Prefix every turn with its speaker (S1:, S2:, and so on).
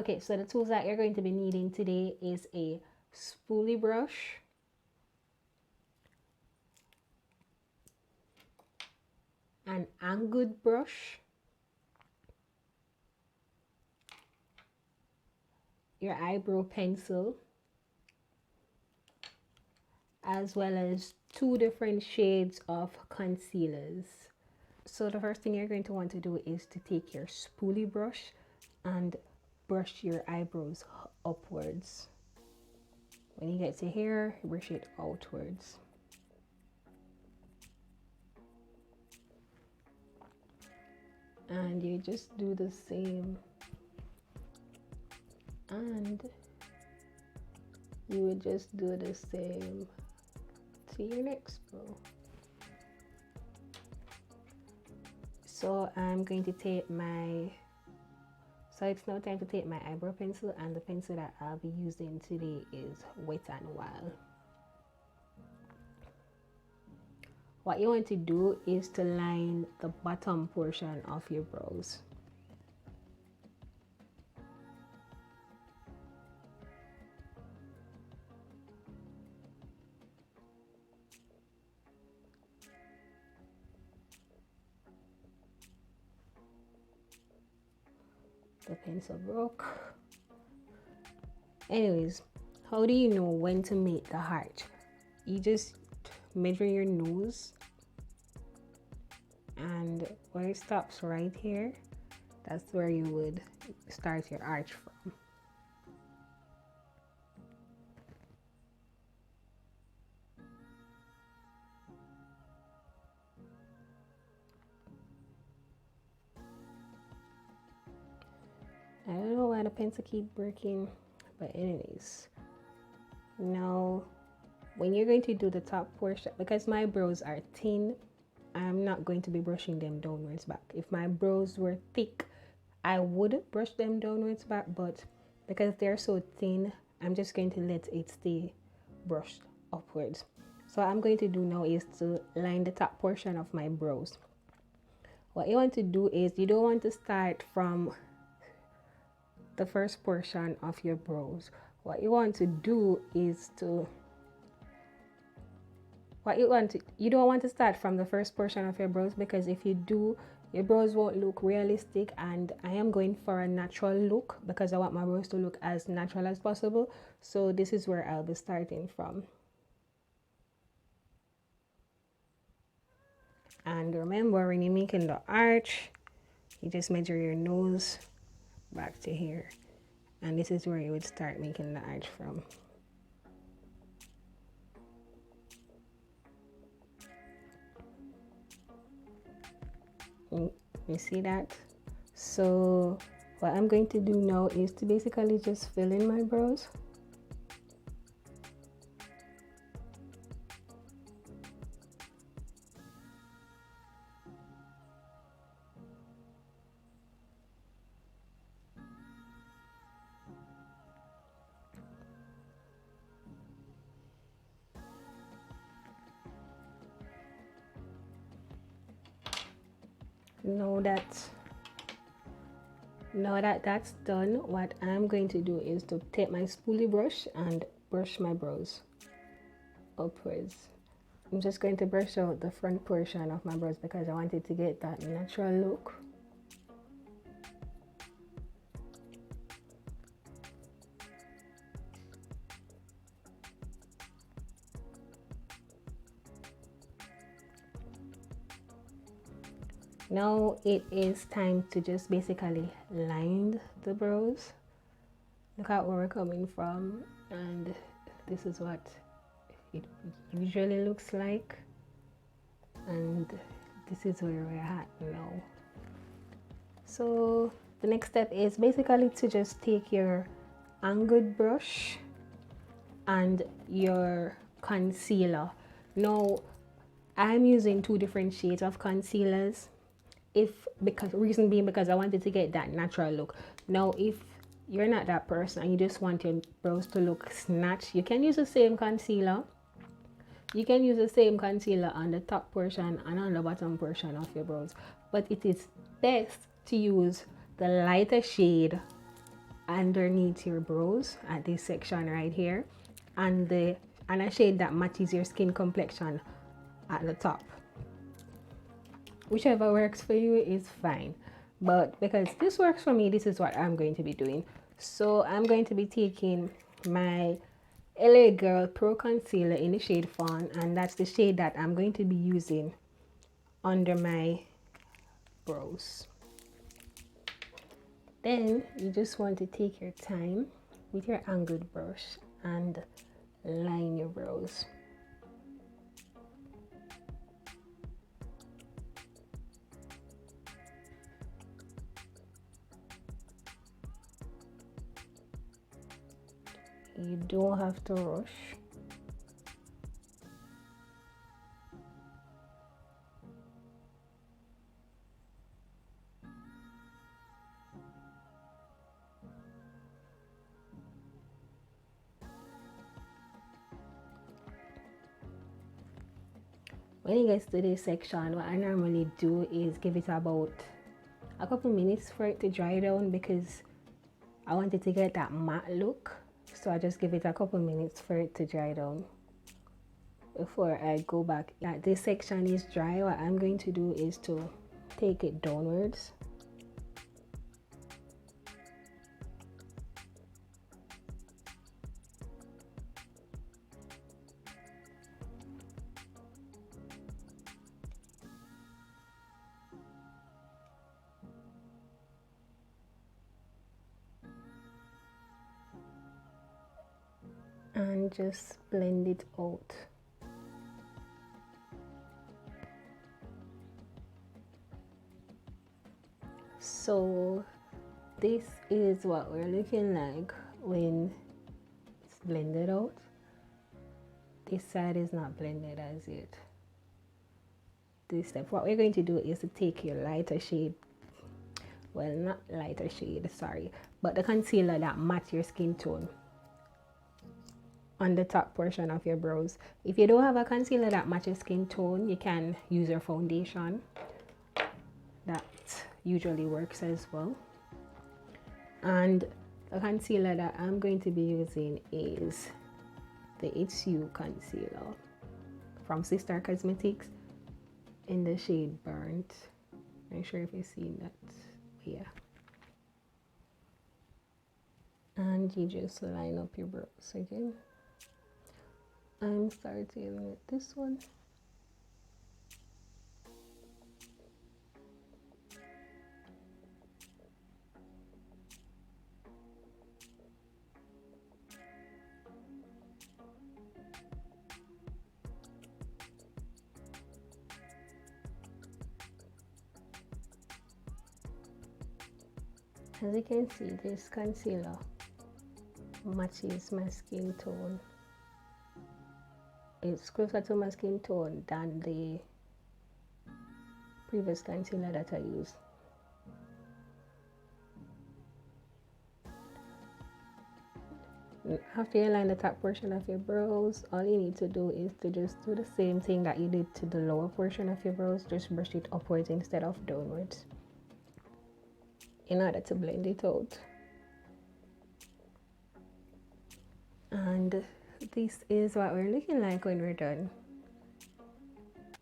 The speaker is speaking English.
S1: Okay, so the tools that you're going to be needing today is a spoolie brush, an angled brush, your eyebrow pencil, as well as 2 different shades of concealers. So the first thing you're going to want to do is to take your spoolie brush and brush your eyebrows upwards. When you get to here, brush it outwards. And you just do the same, and you would just do the same to your next brow. So I'm going to take so it's now time to take my eyebrow pencil, and the pencil that I'll be using today is Wet n Wild. What you want to do is to line the bottom portion of your brows. The pencil broke. Anyways, how do you know when to make the heart? You just measure your nose, and where it stops right here, that's where you would start your arch from. I don't know why the pencil keep breaking, but anyways, now when you're going to do the top portion, because my brows are thin, I'm not going to be brushing them downwards back. If my brows were thick, I would brush them downwards back, but because they're so thin, I'm just going to let it stay brushed upwards. So what I'm going to do now is to line the top portion of my brows. What you want to do is, you don't want to start from the first portion of your brows. What you want to do is to you don't want to start from the first portion of your brows, because if you do, your brows won't look realistic, and I am going for a natural look because I want my brows to look as natural as possible. So this is where I'll be starting from. And remember, when you're making the arch, you just measure your nose back to here, and this is where you would start making the arch from. You see that? So what I'm going to do now is to basically just fill in my brows. Now that that's done, what I'm going to do is to take my spoolie brush and brush my brows upwards. I'm just going to brush out the front portion of my brows because I wanted to get that natural look. Now it is time to just basically line the brows. Look at where we're coming from, and this is what it usually looks like, and this is where we're at now. So the next step is basically to just take your angled brush and your concealer. Now I'm using 2 different shades of concealers, reason being because I wanted to get that natural look. Now if you're not that person and you just want your brows to look snatched, you can use the same concealer. You can use the same concealer on the top portion and on the bottom portion of your brows, but it is best to use the lighter shade underneath your brows at this section right here, and a shade that matches your skin complexion at the top. Whichever works for you is fine, but because this works for me, this is what I'm going to be doing. So I'm going to be taking my LA Girl Pro Concealer in the shade Fawn, and that's the shade that I'm going to be using under my brows. Then you just want to take your time with your angled brush and line your brows. You don't have to rush. When it gets to this section, what I normally do is give it about a couple minutes for it to dry down, because I want it to get that matte look. So I just give it a couple minutes for it to dry down before I go back. That this section is dry, what I'm going to do is to take it downwards. And just blend it out. So this is what we're looking like when it's blended out. This side is not blended as yet. This step, what we're going to do is to take your lighter shade, well, not lighter shade, sorry, but the concealer that matches your skin tone on the top portion of your brows. If you don't have a concealer that matches skin tone, you can use your foundation. That usually works as well. And the concealer that I'm going to be using is the HU concealer from Sister Cosmetics in the shade Burnt. I'm not sure if you've seen that. Yeah. And you just line up your brows again. I'm starting with this one. As you can see, this concealer matches my skin tone. It's closer to my skin tone than the previous concealer that I used. After you line the top portion of your brows, all you need to do is to just do the same thing that you did to the lower portion of your brows. Just brush it upwards instead of downwards in order to blend it out. And this is what we're looking like when we're done.